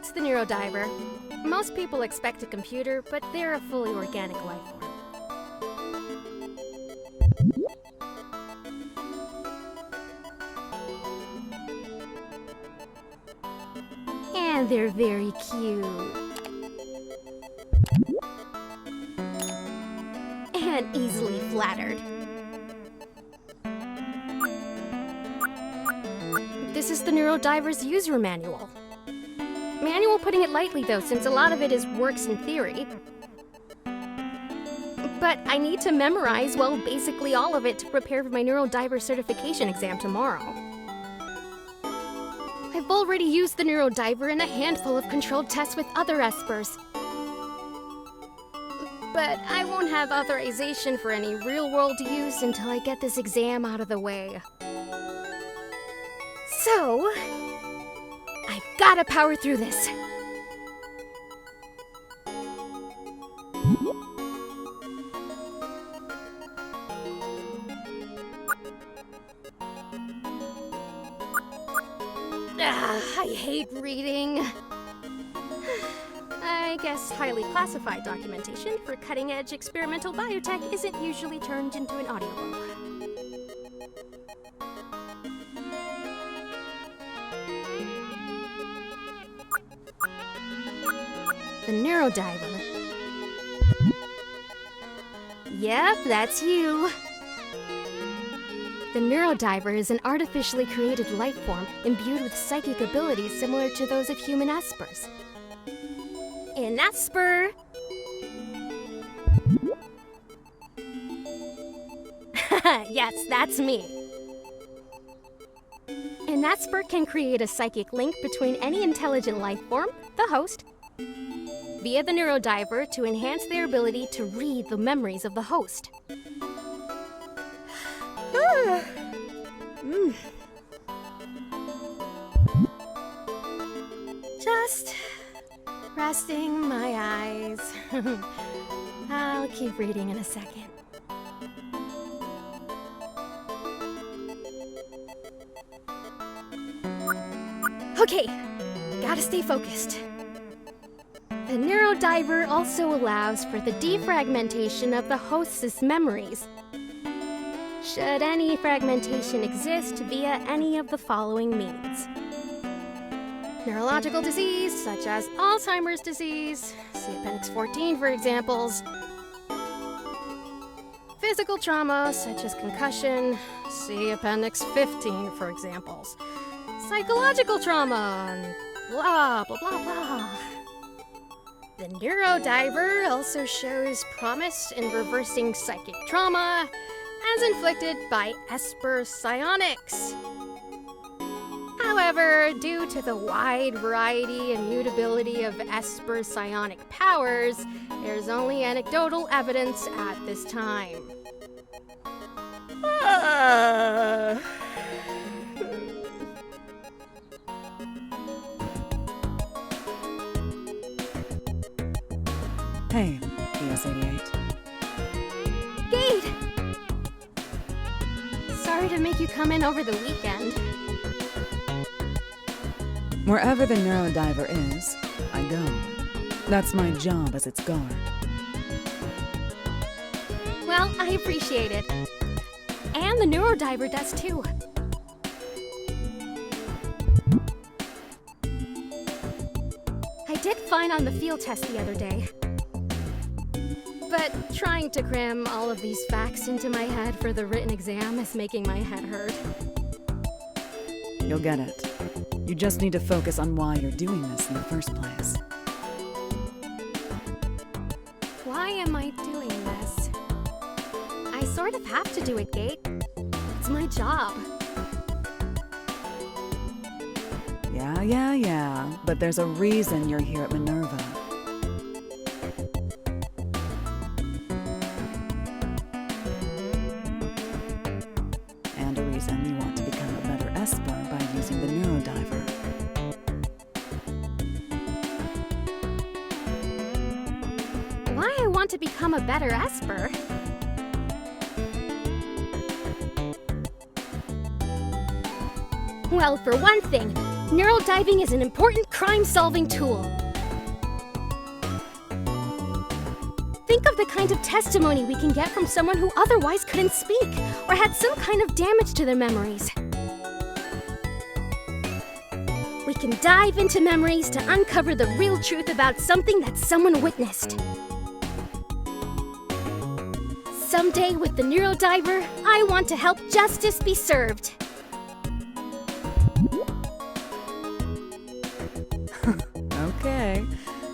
That's the Neurodiver. Most people expect a computer, but they're a fully organic life form. And they're very cute. And easily flattered. This is the Neurodiver's user manual. Manual putting it lightly though, since a lot of it is works in theory. But I need to memorize, well, basically all of it to prepare for my Neurodiver certification exam tomorrow. I've already used the Neurodiver in a handful of controlled tests with other Espers. But I won't have authorization for any real-world use until I get this exam out of the way. So, I've gotta power through this. I hate reading. I guess highly classified documentation for cutting-edge experimental biotech isn't usually turned into an audiobook. The Neurodiver. Yep, that's you. The Neurodiver is an artificially created life form imbued with psychic abilities similar to those of human Espers. An Esper! Yes, that's me. An Esper can create a psychic link between any intelligent life form, the host, via the Neurodiver to enhance their ability to read the memories of the host. Just resting my eyes. I'll keep reading in a second. Okay, gotta stay focused. The Neurodiver also allows for the defragmentation of the host's memories, should any fragmentation exist via any of the following means. Neurological disease, such as Alzheimer's disease, see Appendix 14 for examples. Physical trauma, such as concussion, see Appendix 15 for examples. Psychological trauma, and blah, blah, blah, blah. The Neurodiver also shows promise in reversing psychic trauma as inflicted by Esper psionics. However, due to the wide variety and mutability of Esper's psionic powers, there's only anecdotal evidence at this time. Hey, ES88. Gade! Sorry to make you come in over the weekend. Wherever the Neurodiver is, I go. That's my job as its guard. Well, I appreciate it. And the Neurodiver does too. I did fine on the field test the other day. But trying to cram all of these facts into my head for the written exam is making my head hurt. You'll get it. You just need to focus on why you're doing this in the first place. Why am I doing this? I sort of have to do it, Gate. It's my job. Yeah. But there's a reason you're here at MINERVA. And a reason you want to become a better Esper by using the Neurodiver. Why I want to become a better Esper? Well, for one thing, Neurodiving is an important crime-solving tool. Think of the kind of testimony we can get from someone who otherwise couldn't speak or had some kind of damage to their memories. We can dive into memories to uncover the real truth about something that someone witnessed. Someday with the Neurodiver, I want to help justice be served. Okay.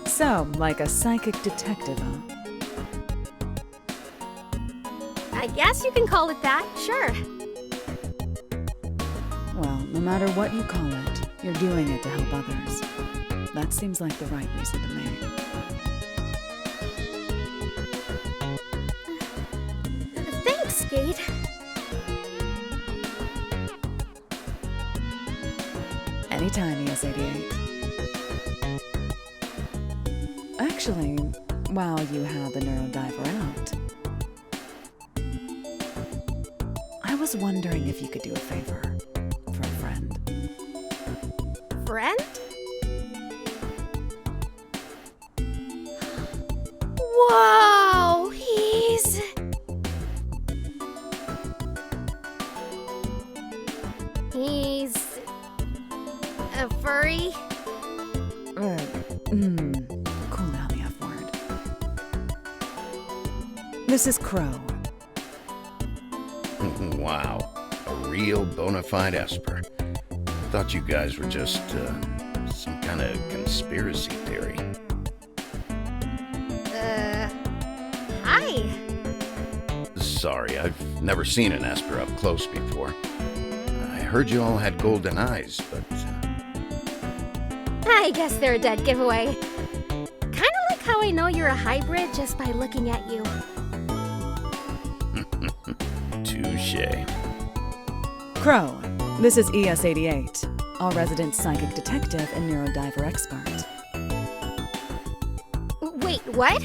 So, like a psychic detective, huh? I guess you can call it that, sure. Well, no matter what you call it, you're doing it to help others. That seems like the right reason to me. Thanks, Gate. Anytime, ES88. Actually, while you had the Neurodiver out, I was wondering if you could do a favor for a friend. Friend? Whoa, he's a furry? Cool down the F word. This is Crow. Wow, a real bona fide Esper. Thought you guys were just some kind of conspiracy theory. Hi. Sorry, I've never seen an Esper up close before. I heard you all had golden eyes, but... I guess they're a dead giveaway. Kinda like how I know you're a hybrid just by looking at you. Touché. Crow, this is ES88, our resident psychic detective and Neurodiver expert. Wait, what?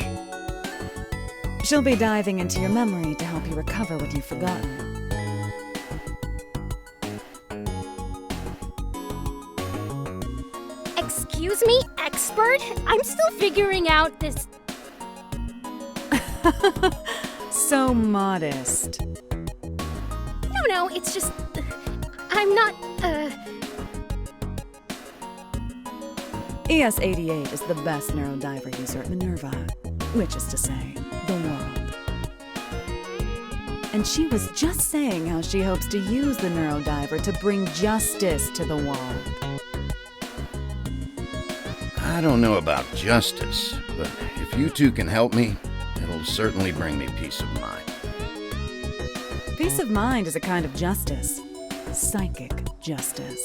She'll be diving into your memory to help you recover what you've forgotten. Excuse me, expert? I'm still figuring out this... So modest. No, it's just... I'm not, ES88 is the best Neurodiver user at MINERVA, which is to say, the world. And she was just saying how she hopes to use the Neurodiver to bring justice to the world. I don't know about justice, but if you two can help me, it'll certainly bring me peace of mind. Peace of mind is a kind of justice. Psychic justice.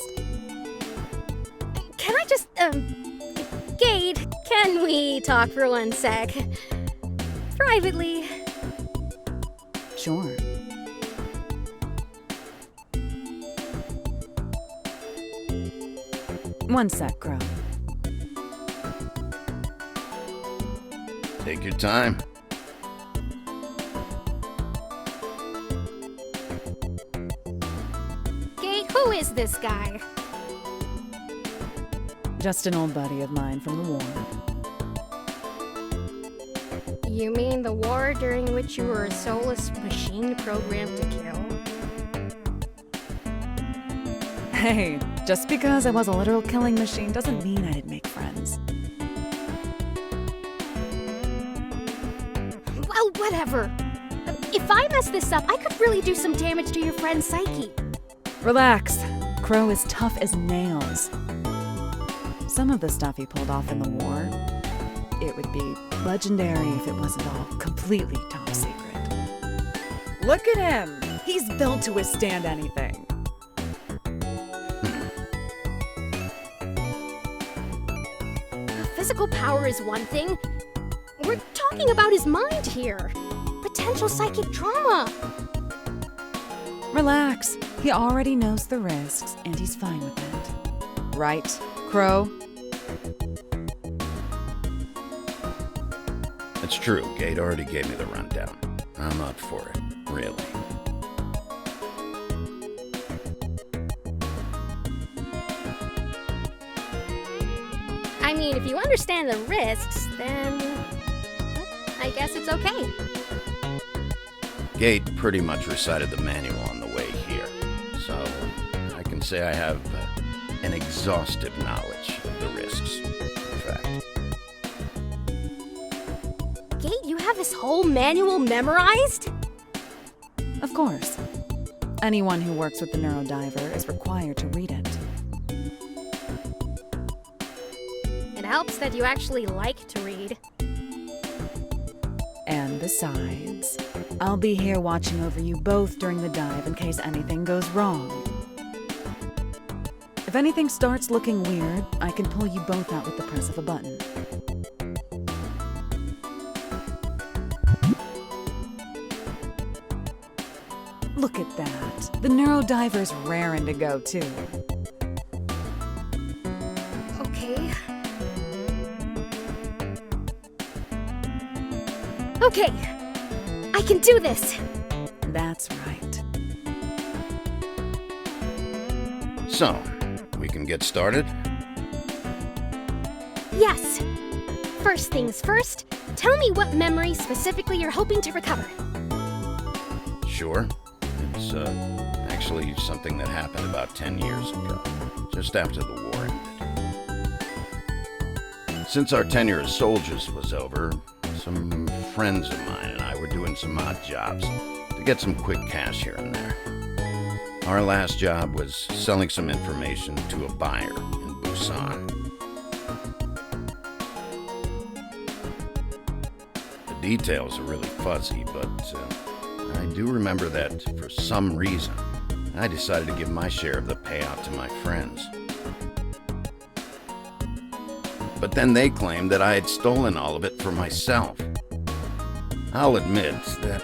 Can I just, Gade, can we talk for 1 sec? Privately. Sure. One sec, Crow. Take your time. Gade, who is this guy? Just an old buddy of mine from the war. You mean the war during which you were a soulless machine programmed to kill? Hey, just because I was a literal killing machine doesn't mean I didn't make friends. Well, whatever. If I mess this up, I could really do some damage to your friend's psyche. Relax. Crow is tough as nails. Some of the stuff he pulled off in the war, it would be legendary if it wasn't all completely top secret. Look at him! He's built to withstand anything. Physical power is one thing. We're talking about his mind here. Potential psychic trauma. Relax. He already knows the risks, and he's fine with it. Right, Crow? It's true, Gate already gave me the rundown. I'm up for it, really. I mean, if you understand the risks, then I guess it's okay. Gate pretty much recited the manual on the way here, so I can say I have an exhaustive knowledge of the risks, in fact. Gate, you have this whole manual memorized? Of course. Anyone who works with the Neurodiver is required to read it. It helps that you actually like to read. And besides, I'll be here watching over you both during the dive in case anything goes wrong. If anything starts looking weird, I can pull you both out with the press of a button. Look at that. The Neurodiver's raring to go, too. Okay. Okay! I can do this! That's right. So, we can get started? Yes! First things first, tell me what memory specifically you're hoping to recover. Sure. It's actually something that happened about 10 years ago, just after the war ended. Since our tenure as soldiers was over, some friends of mine and I were doing some odd jobs to get some quick cash here and there. Our last job was selling some information to a buyer in Busan. The details are really fuzzy, but I do remember that, for some reason, I decided to give my share of the payout to my friends. But then they claimed that I had stolen all of it for myself. I'll admit that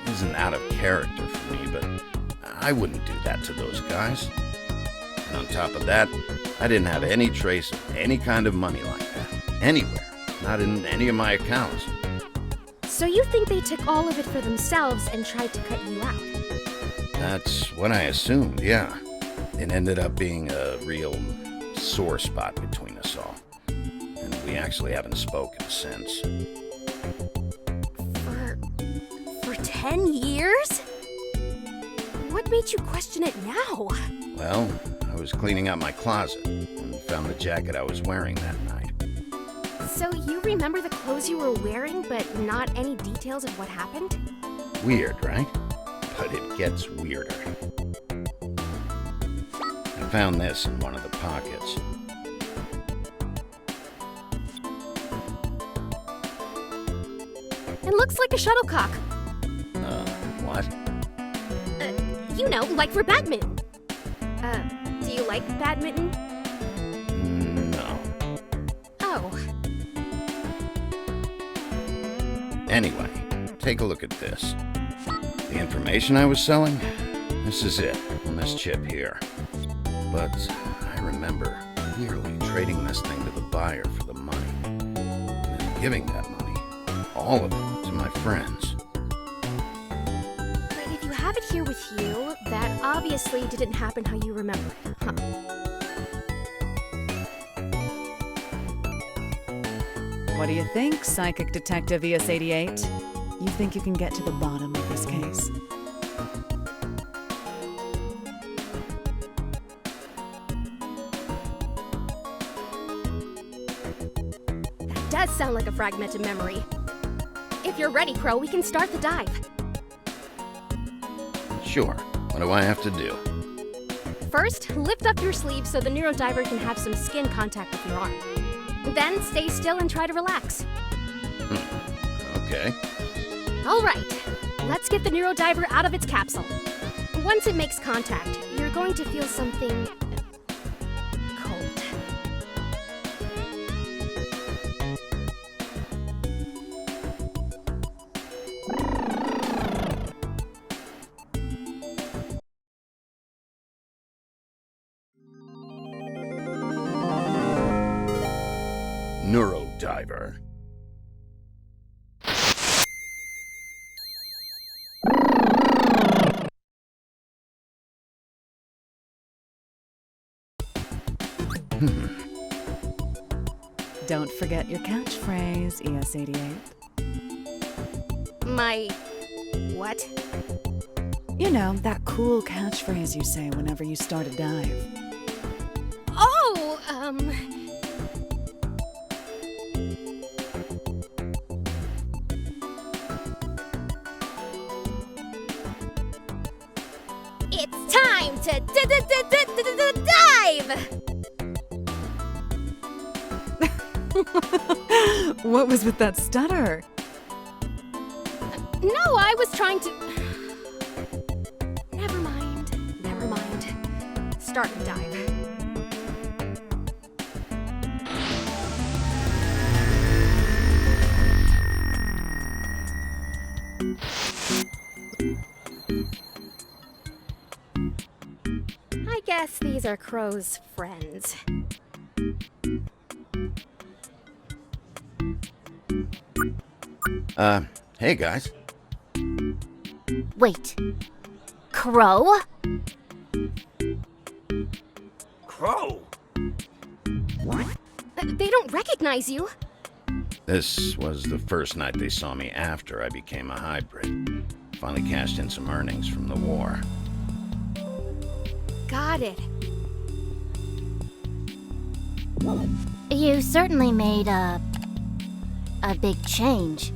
isn't out of character for me, but I wouldn't do that to those guys. And on top of that, I didn't have any trace of any kind of money like that, anywhere, not in any of my accounts. So you think they took all of it for themselves and tried to cut you out? That's what I assumed, yeah. It ended up being a real sore spot between us all. And we actually haven't spoken since. For 10 years? What made you question it now? Well, I was cleaning out my closet and found the jacket I was wearing that night. So you remember the clothes you were wearing, but not any details of what happened? Weird, right? But it gets weirder. I found this in one of the pockets. It looks like a shuttlecock. What? You know, like for badminton. Do you like badminton? No. Oh. Anyway, take a look at this. The information I was selling? This is it, on this chip here. But I remember clearly trading this thing to the buyer for the money. And then giving that money, all of it, to my friends. But if you have it here with you, that obviously didn't happen how you remember it, huh? What do you think, Psychic Detective ES88? You think you can get to the bottom of this case? That does sound like a fragmented memory. If you're ready, Crow, we can start the dive. Sure. What do I have to do? First, lift up your sleeve so the Neurodiver can have some skin contact with your arm. Then stay still and try to relax. Okay. All right, let's get the Neurodiver out of its capsule. Once it makes contact, you're going to feel something cold. Neurodiver. don't forget your catchphrase, ES88. My... what? You know, that cool catchphrase you say whenever you start a dive. Oh, It's time to dive! What was with that stutter? No, I was trying to... Never mind. Start the dive. I guess these are Crow's friends. Hey guys. Wait. Crow? Crow? They don't recognize you. This was the first night they saw me after I became a hybrid. Finally cashed in some earnings from the war. Got it. You certainly made a big change.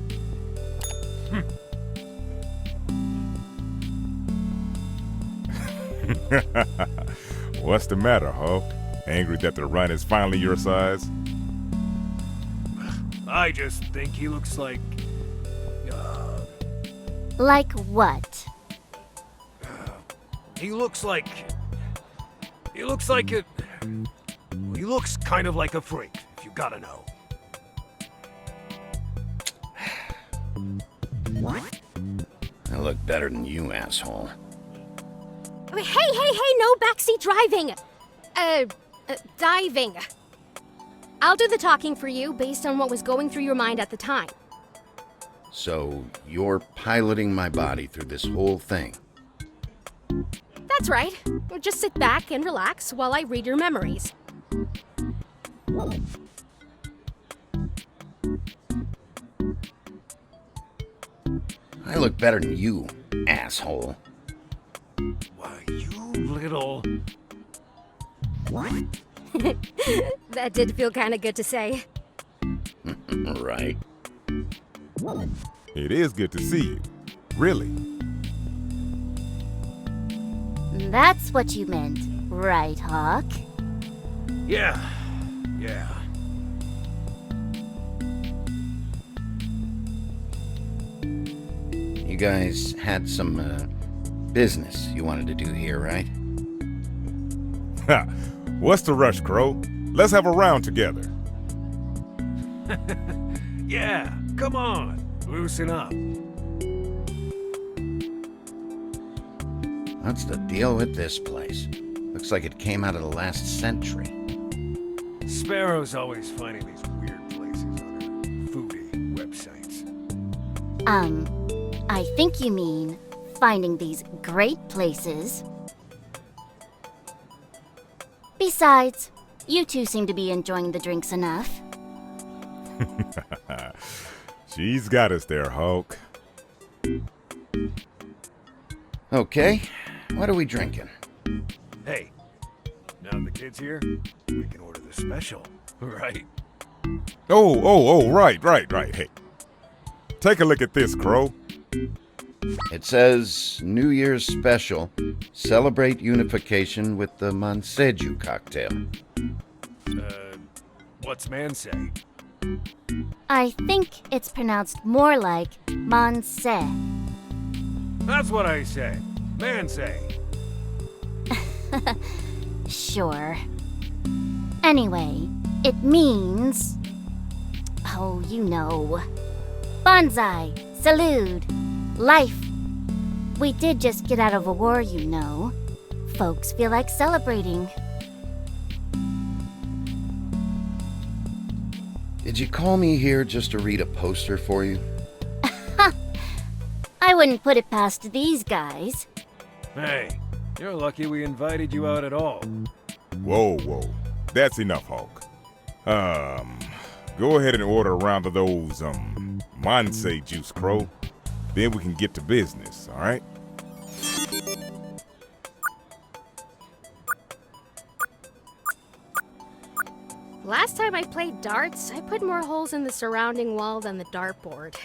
What's the matter, Hulk? Angry that the run is finally your size? I just think he looks like... Like what? He looks like a... He looks kind of like a freak, if you gotta know. I look better than you, asshole. Hey, no backseat driving! Diving. I'll do the talking for you based on what was going through your mind at the time. So, you're piloting my body through this whole thing? That's right. Just sit back and relax while I read your memories. I look better than you, asshole. Why, you little... That did feel kind of good to say. Right. It is good to see you. Really. That's what you meant, right, Hawk? Yeah. You guys had some, business you wanted to do here, right? Ha! What's the rush, Crow? Let's have a round together. Yeah, come on, loosen up. What's the deal with this place? Looks like it came out of the last century. Sparrow's always finding these weird places on her foodie websites. I think you mean finding these great places. Besides, you two seem to be enjoying the drinks enough. She's got us there, Hulk. Okay, what are we drinking? Hey, now the kid's here, we can order the special, right? Oh, right. Hey, take a look at this, Crow. It says, New Year's Special, celebrate unification with the Manseju cocktail. What's man say? I think it's pronounced more like Monse. That's what I say. Man say. Sure. Anyway, it means... Oh, you know. Bonsai, salute, life. We did just get out of a war, you know. Folks feel like celebrating. Did you call me here just to read a poster for you? I wouldn't put it past these guys. Hey, you're lucky we invited you out at all. Whoa. That's enough, Hulk. Go ahead and order a round of those, Monse juice, Crow. Then we can get to business, alright? Last time I played darts, I put more holes in the surrounding wall than the dartboard.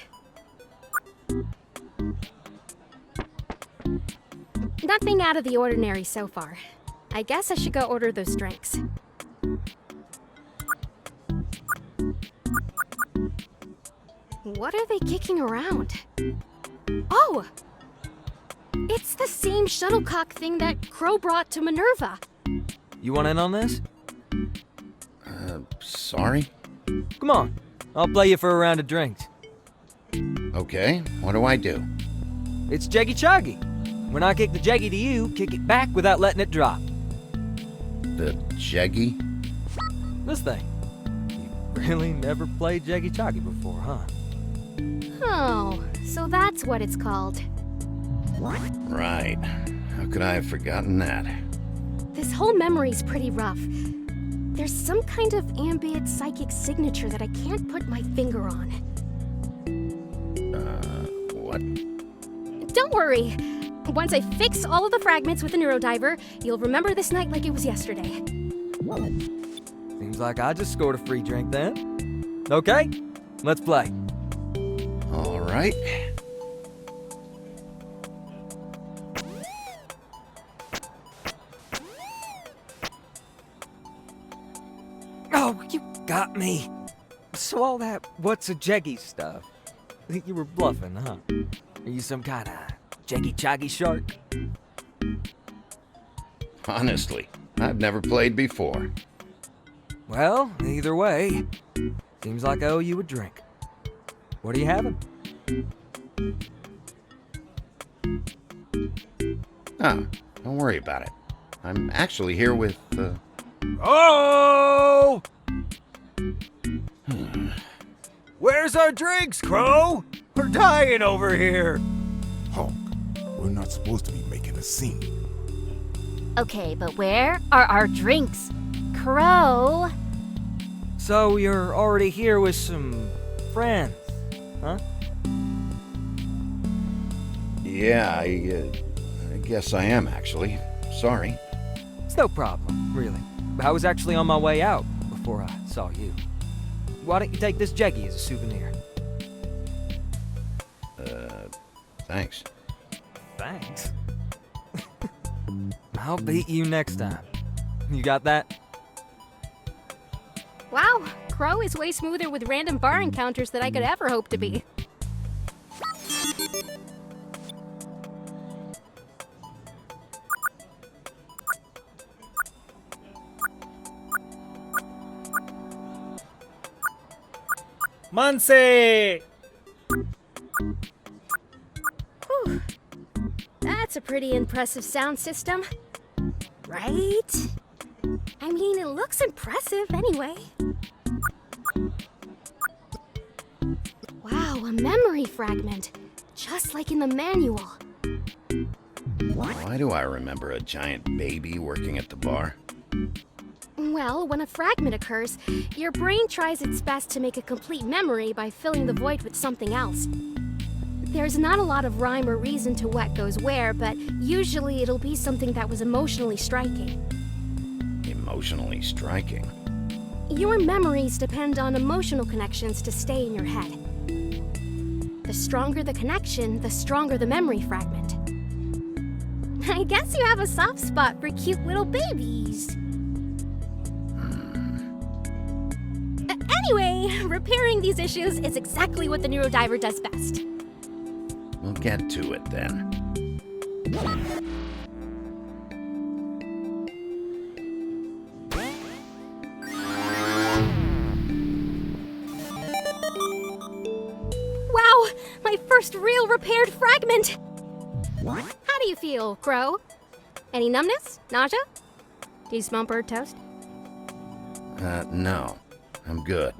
Nothing out of the ordinary so far. I guess I should go order those drinks. What are they kicking around? Oh! It's the same shuttlecock thing that Crow brought to Minerva. You want in on this? Sorry? Come on, I'll play you for a round of drinks. Okay, what do I do? It's Jeggy Choggy. When I kick the Jeggy to you, kick it back without letting it drop. The Jeggy? This thing. You really never played Jeggy Choggy before, huh? Oh, so that's what it's called. Right. How could I have forgotten that? This whole memory's pretty rough. There's some kind of ambient psychic signature that I can't put my finger on. What? Don't worry. Once I fix all of the fragments with the Neurodiver, you'll remember this night like it was yesterday. Seems like I just scored a free drink then. Okay, let's play. All right. Oh, you got me. So all that what's a Jeggy stuff. You were bluffing, huh? Are you some kind of Jeggy Choggy shark? Honestly, I've never played before. Well, either way, seems like I owe you a drink. What are you having? Oh, don't worry about it. I'm actually here with, Oh! Where's our drinks, Crow? We're dying over here. Hawk, we're not supposed to be making a scene. Okay, but where are our drinks? Crow? So you're already here with some friends, huh? Yeah, I guess I am actually. Sorry. It's no problem, really. I was actually on my way out before I saw you. Why don't you take this Jeggy as a souvenir? Thanks. Thanks. I'll beat you next time. You got that? Wow, Crow is way smoother with random bar encounters than I could ever hope to be. Monse! Whew. That's a pretty impressive sound system. Right? I mean, it looks impressive anyway. Wow, a memory fragment. Just like in the manual. Why do I remember a giant baby working at the bar? Well, when a fragment occurs, your brain tries its best to make a complete memory by filling the void with something else. There's not a lot of rhyme or reason to what goes where, but usually it'll be something that was emotionally striking. Emotionally striking? Your memories depend on emotional connections to stay in your head. The stronger the connection, the stronger the memory fragment. I guess you have a soft spot for cute little babies. Anyway, repairing these issues is exactly what the Neurodiver does best. We'll get to it then. Wow, my first real repaired fragment! How do you feel, Crow? Any numbness? Nausea? Do you smell bird toast? No. I'm good.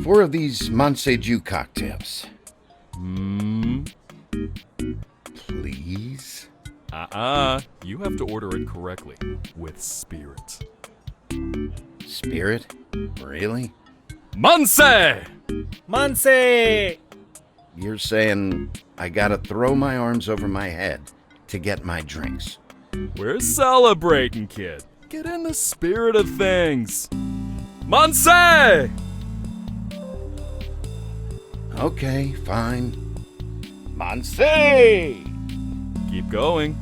4 of these Monseju cocktails. Please? You have to order it correctly, with spirit. Spirit? Really? Manse! Manse! You're saying I gotta throw my arms over my head to get my drinks? We're celebrating, kid. Get in the spirit of things. Manse! Okay, fine. Manse! Keep going.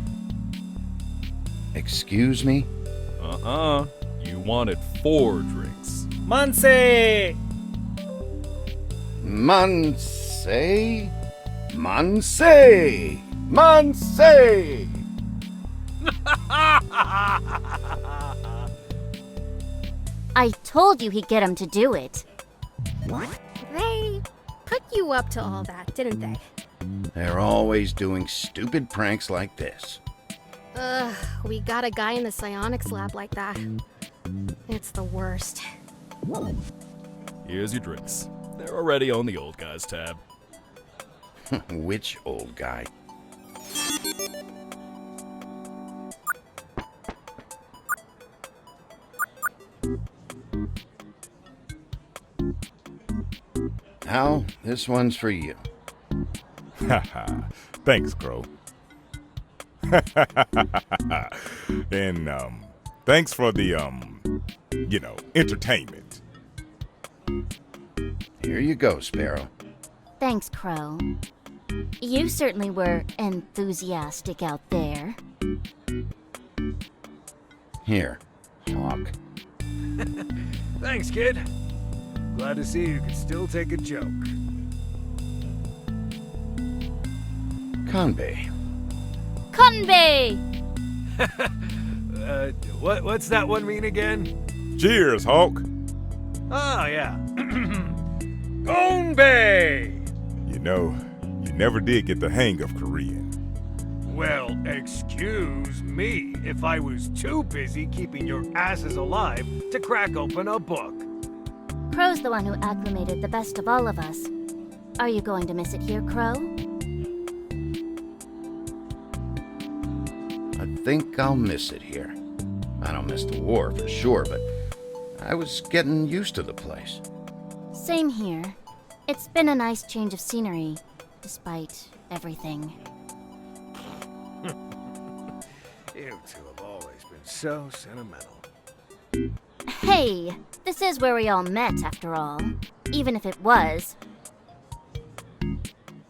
Excuse me? You wanted 4 drinks. Manse! Manse? Manse! Manse! I told you he'd get him to do it. They put you up to all that, didn't they? They're always doing stupid pranks like this. Ugh, we got a guy in the psionics lab like that. It's the worst. Here's your drinks. They're already on the old guys tab. Which old guy? Hal, this one's for you. Haha. Thanks, Crow. And, thanks for the, entertainment. Here you go, Sparrow. Thanks, Crow. You certainly were enthusiastic out there. Here, Hawk. Thanks, kid. Glad to see you can still take a joke. Conbay. Conbay! What's that one mean again? Cheers, Hawk. Oh, yeah. Gonbei! You know, you never did get the hang of Korean. Well, excuse me if I was too busy keeping your asses alive to crack open a book. Crow's the one who acclimated the best of all of us. Are you going to miss it here, Crow? I think I'll miss it here. I don't miss the war for sure, but I was getting used to the place. Same here. It's been a nice change of scenery, despite everything. You two have always been so sentimental. Hey, this is where we all met, after all. Even if it was.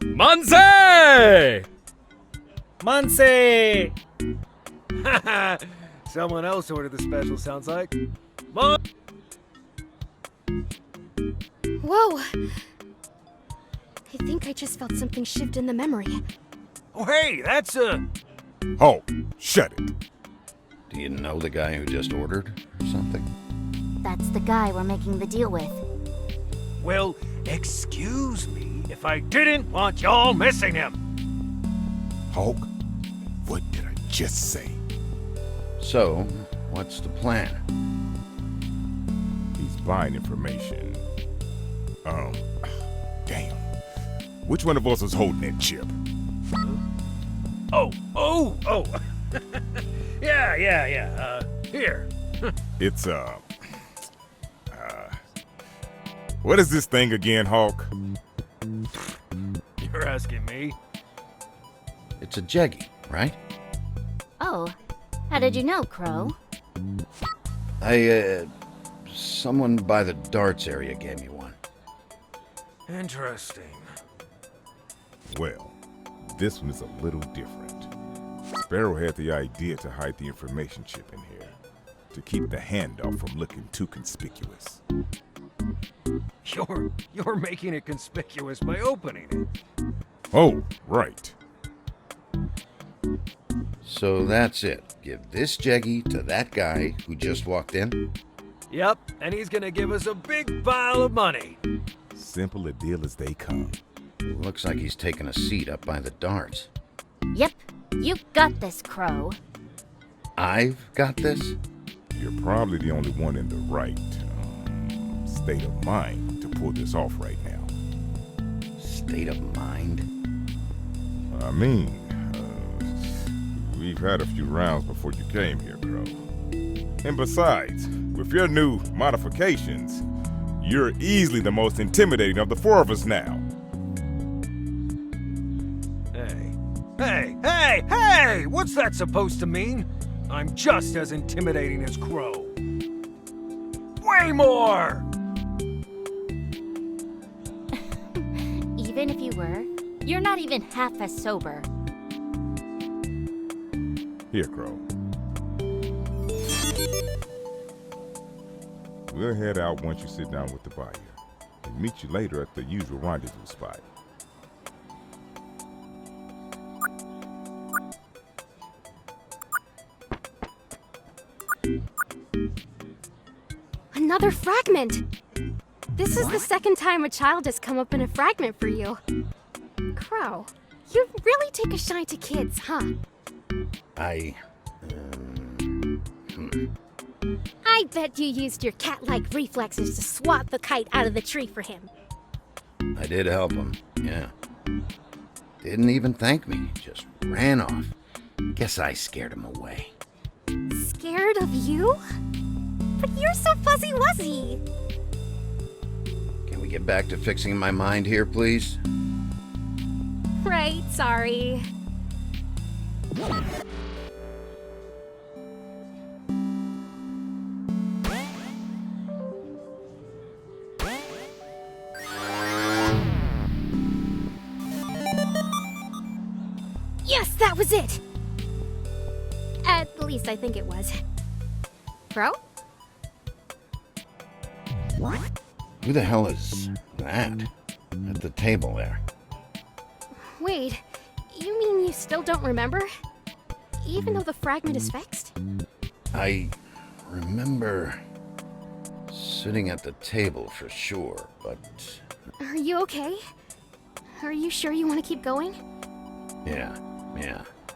Manse! Manse! Someone else ordered the special, sounds like. Whoa! I think I just felt something shift in the memory. Oh, hey, that's a... Hawk, shut it. Do you know the guy who just ordered or something? That's the guy we're making the deal with. Well, excuse me if I didn't want y'all missing him. Hawk, what did I just say? So, what's the plan? He's buying information. Damn. Which one of us was holding that chip? Oh. Yeah. Here. It's, what is this thing again, Hawk? You're asking me? It's a jeggy, right? Oh, how did you know, Crow? Someone by the darts area gave me one. Interesting. Well, this one is a little different. Sparrow had the idea to hide the information chip in here, to keep the handoff from looking too conspicuous. You're making it conspicuous by opening it. Oh, right. So that's it. Give this jeggy to that guy who just walked in? Yep, and he's gonna give us a big pile of money. Simple a deal as they come. Looks like he's taking a seat up by the darts. Yep, you got this, Crow. I've got this? You're probably the only one in the right state of mind to pull this off right now. State of mind? I mean, We've had a few rounds before you came here, Crow. And besides, with your new modifications, you're easily the most intimidating of the four of us now. Hey! What's that supposed to mean? I'm just as intimidating as Crow. Way more! Even if you were, you're not even half as sober. Here, Crow. We'll head out once you sit down with the buyer, and meet you later at the usual rendezvous spot. Another fragment! This is the second time a child has come up in a fragment for you. Crow, you really take a shine to kids, huh? I bet you used your cat-like reflexes to swat the kite out of the tree for him. did help him, yeah. Didn't even thank me, just ran off. Guess I scared him away. Scared of you? But you're so fuzzy-wuzzy. Can we get back to fixing my mind here, please? Right, sorry. Yes, that was it! At least I think it was. Bro? What? Who the hell is that? At the table there. Wait, you mean you still don't remember? Even though the fragment is fixed? I remember sitting at the table for sure, but... Are you okay? Are you sure you want to keep going? Yeah.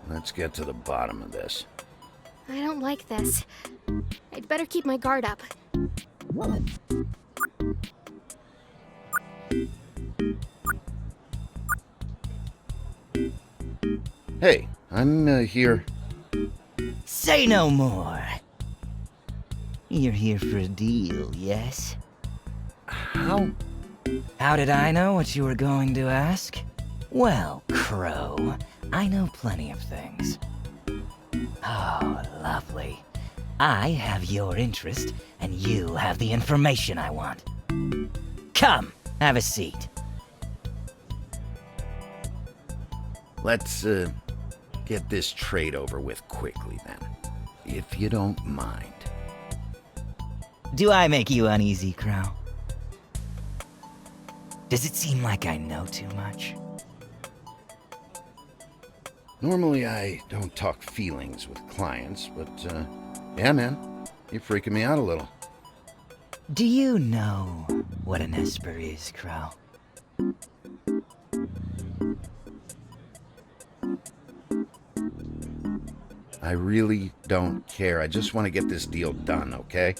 Let's get to the bottom of this. I don't like this. I'd better keep my guard up. Hey, I'm here. Say no more. You're here for a deal, yes? How? How did I know what you were going to ask? Well, Crow, I know plenty of things. Oh, lovely. I have your interest, and you have the information I want. Come, have a seat. Let's, get this trade over with quickly, then. If you don't mind. Do I make you uneasy, Crow? Does it seem like I know too much? Normally, I don't talk feelings with clients, but, yeah, man. You're freaking me out a little. Do you know what an Esper is, Crow? I really don't care. I just want to get this deal done, okay?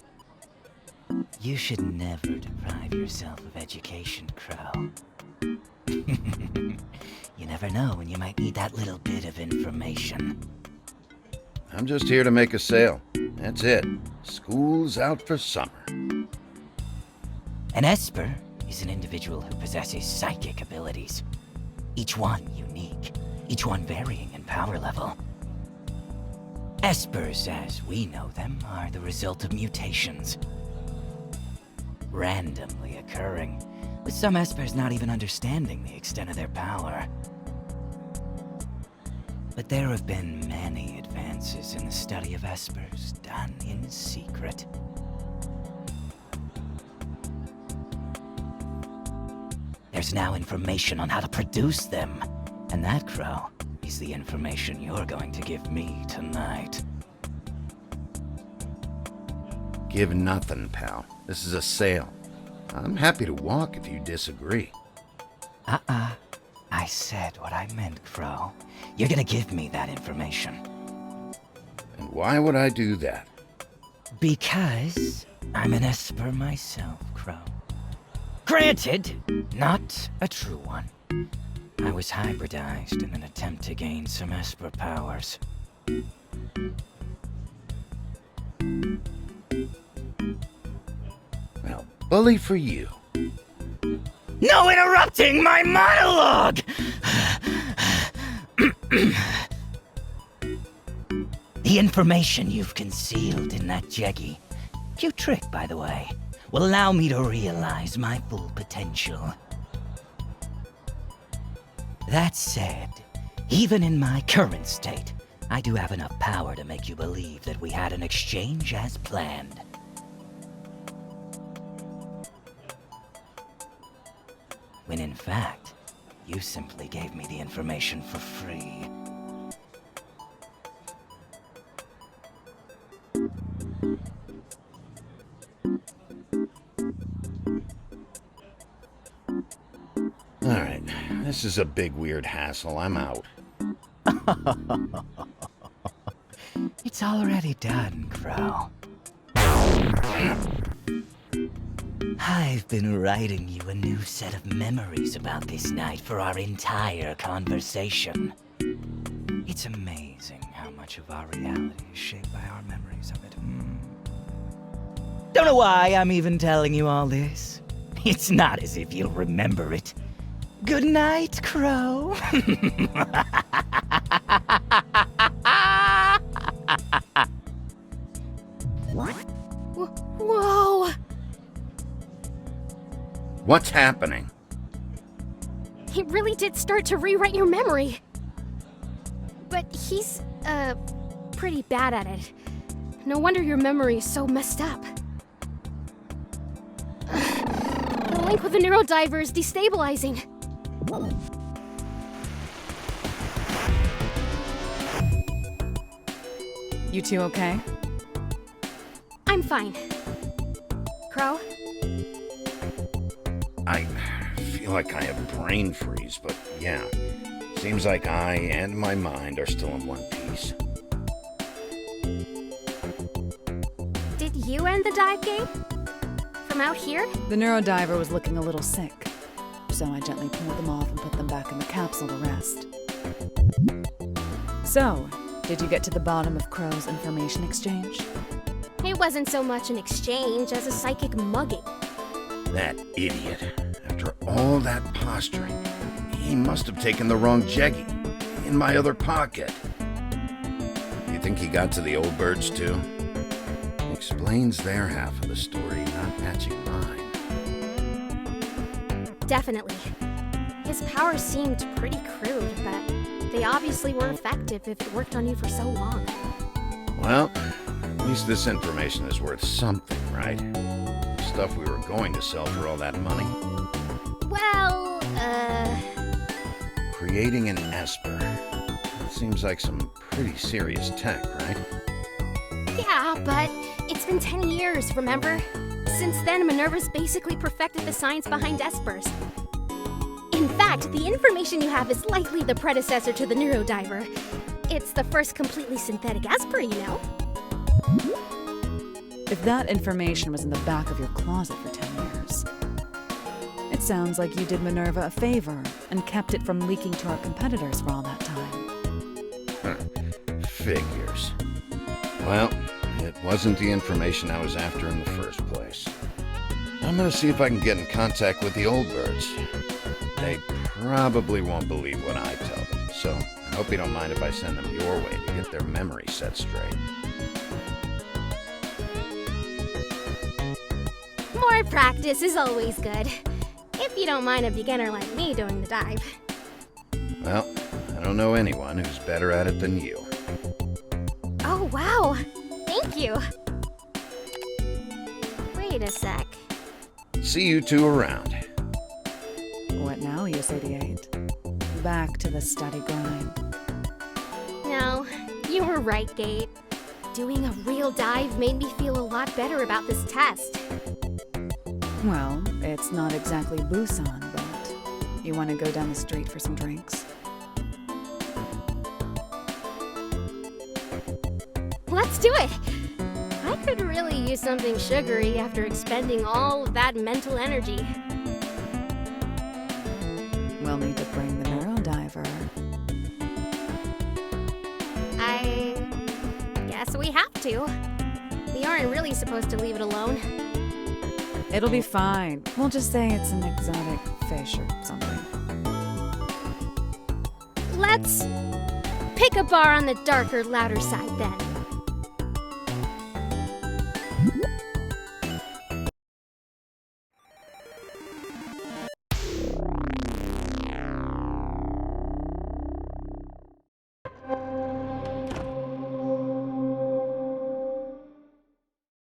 You should never deprive yourself of education, Crow. You never know when you might need that little bit of information. I'm just here to make a sale. That's it. School's out for summer. An Esper is an individual who possesses psychic abilities. Each one unique, each one varying in power level. Espers, as we know them, are the result of mutations. Randomly occurring, with some Espers not even understanding the extent of their power. But there have been many advances in the study of Espers, done in secret. There's now information on how to produce them, and that, Crow, is the information you're going to give me tonight. Give nothing, pal. This is a sale. I'm happy to walk if you disagree. I said what I meant, Crow. You're gonna give me that information. And why would I do that? Because I'm an Esper myself, Crow. Granted, not a true one. I was hybridized in an attempt to gain some Esper powers. Well, bully for you. No interrupting my monologue! The information you've concealed in that jeggy, cute trick by the way, will allow me to realize my full potential. That said, even in my current state, I do have enough power to make you believe that we had an exchange as planned. When in fact, you simply gave me the information for free. Alright, this is a big weird hassle. I'm out. It's already done, Crow. I've been writing you a new set of memories about this night for our entire conversation. It's amazing how much of our reality is shaped by our memories of it. Don't know why I'm even telling you all this. It's not as if you'll remember it. Good night, Crow. Whoa! What's happening? He really did start to rewrite your memory. But he's, pretty bad at it. No wonder your memory is so messed up. The link with the Neurodiver is destabilizing. You two okay? I'm fine. Crow? I feel like I have brain freeze, but yeah. Seems like I and my mind are still in one piece. Did you end the dive game? From out here? The Neurodiver was looking a little sick, so I gently pulled them off and put them back in the capsule to rest. So, did you get to the bottom of Crow's information exchange? It wasn't so much an exchange as a psychic mugging. That idiot. After all that posturing, he must have taken the wrong jeggy. In my other pocket. You think he got to the old birds too? Explains their half of the story, not matching mine. Definitely. His powers seemed pretty crude, but they obviously were effective if it worked on you for so long. Well, at least this information is worth something, right? Stuff we were going to sell for all that money. Well, Creating an Esper. Seems like some pretty serious tech, right? yeah, but it's been 10 years, remember? Since then, MINERVA's basically perfected the science behind Espers. In fact, the information you have is likely the predecessor to the Neurodiver. It's the first completely synthetic Esper, you know? If that information was in the back of your closet for 10 years, it sounds like you did MINERVA a favor and kept it from leaking to our competitors for all that time. Figures. Well, it wasn't the information I was after in the first place. I'm gonna see if I can get in contact with the old birds. They probably won't believe what I tell them, so I hope you don't mind if I send them your way to get their memory set straight. More practice is always good. If you don't mind a beginner like me doing the dive. Well, I don't know anyone who's better at it than you. Oh, wow. Thank you. Wait a sec. See you two around. What now, US 88? Back to the steady grind. No, you were right, Gate. Doing a real dive made me feel a lot better about this test. Well, it's not exactly Busan, but you want to go down the street for some drinks? Let's do it! I could really use something sugary after expending all of that mental energy. We'll need to bring the Neurodiver. I guess we have to. We aren't really supposed to leave it alone. It'll be fine. We'll just say it's an exotic fish or something. Let's pick a bar on the darker, louder side then.